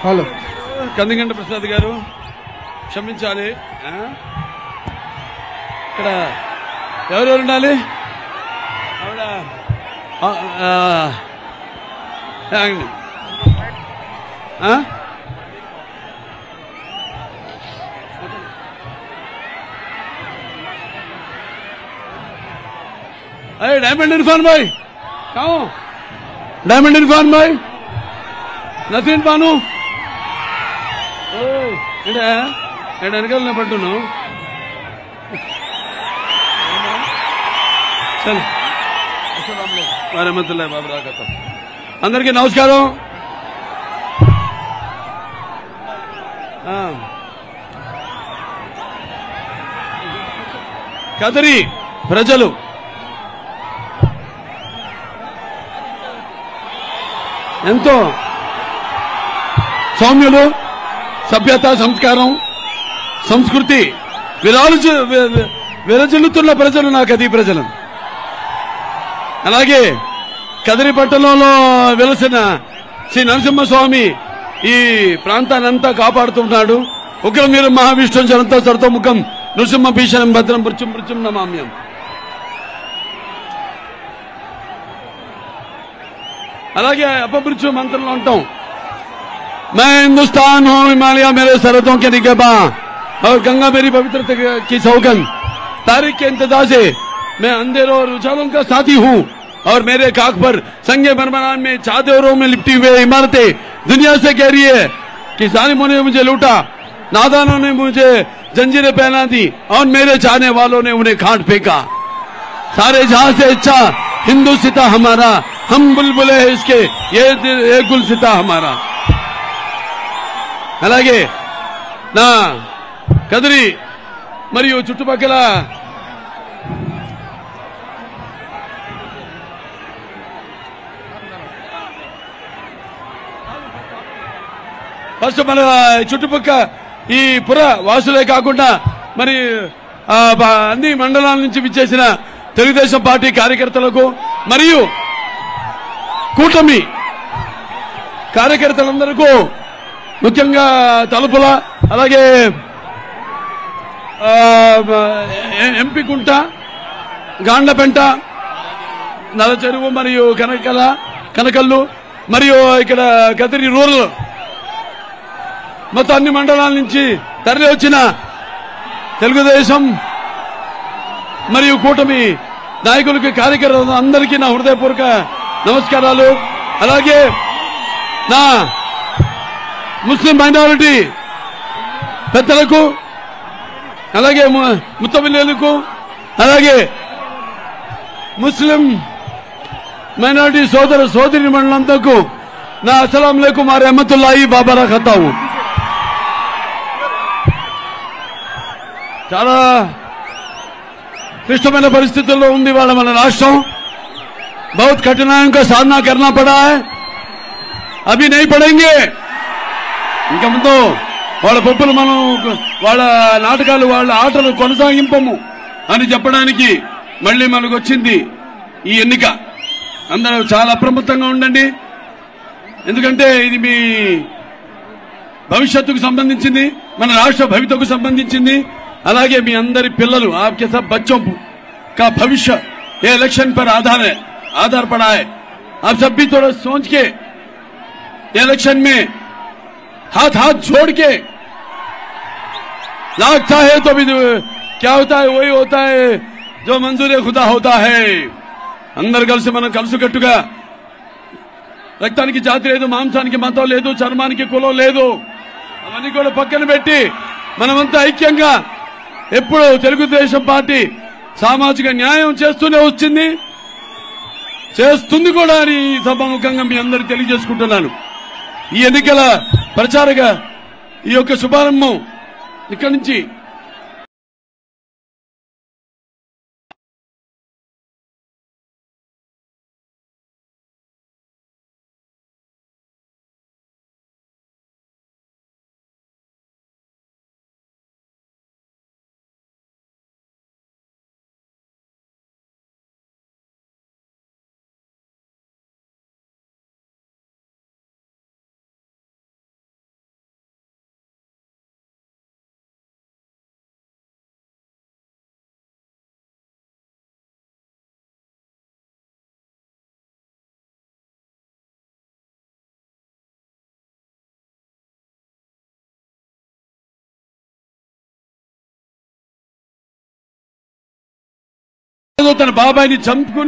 Hello కందిగంట Prasad గారు క్షమించాలి. ఇక్కడ ఎవరెవరు ఉండాలి? ఆవిడ अरे डायमंड इरफान भाई कहाँ हो? डायमंड इरफान भाई नसीन पानू వెనకాలనే పట్టున్నావు. చల్ వరహమతుల్లాహి వబరకాతుహు. అందరికీ నమస్కారం. కదిరి ప్రజలు ఎంతో సౌమ్యులు, సభ్యత, సంస్కారం, సంస్కృతి విరజిల్లుతున్న ప్రజలు నా కది ప్రజలు. అలాగే కదిరి పట్టణంలో వెలసిన శ్రీ నరసింహస్వామి ఈ ప్రాంతాన్నంతా కాపాడుతున్నాడు. ఉగ్రం వీరం మహావిష్ణు జనంతో సరతో ముఖం నృసింహ భీషణం భద్రం మృత్యుం మృత్యుం నమామ్యం. అలాగే అపమృత్యు మంత్రంలో ఉంటాం. मैं हिंदुस्तान हूँ, हिमालय मेरे सरहदों के निगहबां और गंगा मेरी पवित्रता की सौगंध. तारीख के इंतजार से मैं अंधेरों और उजालों का साथी हूँ और मेरे खाक पर संगे बरमरान में चादरों में लिपटी हुए इमारतें दुनिया से कह रही है कि जालिमों ने मुझे लूटा, नादानों ने मुझे जंजीरें पहना दी और मेरे चाहने वालों ने उन्हें खाट फेंका. सारे जहां से अच्छा हिंदू सिता हमारा, हम बुलबुले हैं इसके ये गुल सिता हमारा. అలాగే నా కదిరి మరియు చుట్టుపక్కల ఫస్ట్ మన చుట్టుపక్కల ఈ పుర వాసులే కాకుండా మరి అన్ని మండలాల నుంచి విచ్చేసిన తెలుగుదేశం పార్టీ కార్యకర్తలకు మరియు కూటమి కార్యకర్తలందరికీ ముఖ్యంగా తలుపుల, అలాగే ఎంపికుంట, గాండ్లపెంట, నల్లచెరువు మరియు కనకల్లు మరియు ఇక్కడ కదిరి రూరల్ మొత్తం అన్ని మండలాల నుంచి తరలి వచ్చిన తెలుగుదేశం మరియు కూటమి నాయకులకి, కార్యకర్తలు అందరికీ నా హృదయపూర్వక నమస్కారాలు. అలాగే నా ముస్లిం మైనారిటీ పెద్దలకు, అలాగే ముత్తబిల్లులకు, అలాగే ముస్లిం మైనారిటీ సోదర సోదరి మండలంతకు నా అస్సలాం అలైకుం వ రహమతుల్లాహి వ బరకాతుహు. చాలా క్లిష్టమైన పరిస్థితుల్లో ఉంది వాళ్ళ మన రాష్ట్రం. बहुत कठिनाइयों का सामना करना पड़ा है, अभी नहीं पड़ेंगे. ఇంకా ముందు వాళ్ళ పప్పులు మనం వాళ్ళ నాటకాలు వాళ్ళ ఆటలు కొనసాగింపము అని చెప్పడానికి మళ్ళీ మనకు వచ్చింది ఈ ఎన్నిక. అందరూ చాలా అప్రమత్తంగా ఉండండి, ఎందుకంటే ఇది మీ భవిష్యత్తుకు సంబంధించింది, మన రాష్ట్ర భవితకు సంబంధించింది. అలాగే మీ అందరి పిల్లలు आपके सब बच्चों का भविष्य ये इलेक्शन पर आधार पड़ा है. आप सब भी थोड़ा सोच के इलेक्शन में हाथ जोड़ के, लगता है तो भी क्या होता है वही होता है जो मंजूर खुदा होता है. अंदर కలిసి మనం కలుసుకట్టుగా, రక్తానికి జాతి లేదు, మాంసానికి మతం లేదు, చర్మానికి కులం లేదు, అవన్నీ కూడా పక్కన పెట్టి మనమంతా ఐక్యంగా ఎప్పుడు తెలుగుదేశం పార్టీ సామాజిక న్యాయం చేస్తుంది కూడా అని సభాముఖంగా మీ అందరూ తెలియజేసుకుంటున్నాను. ఈ ఎన్నికల ప్రచారగా ఈ యొక్క శుభారంభం ఇక్కడి నుంచి తన బాబాయిని చంపుకుని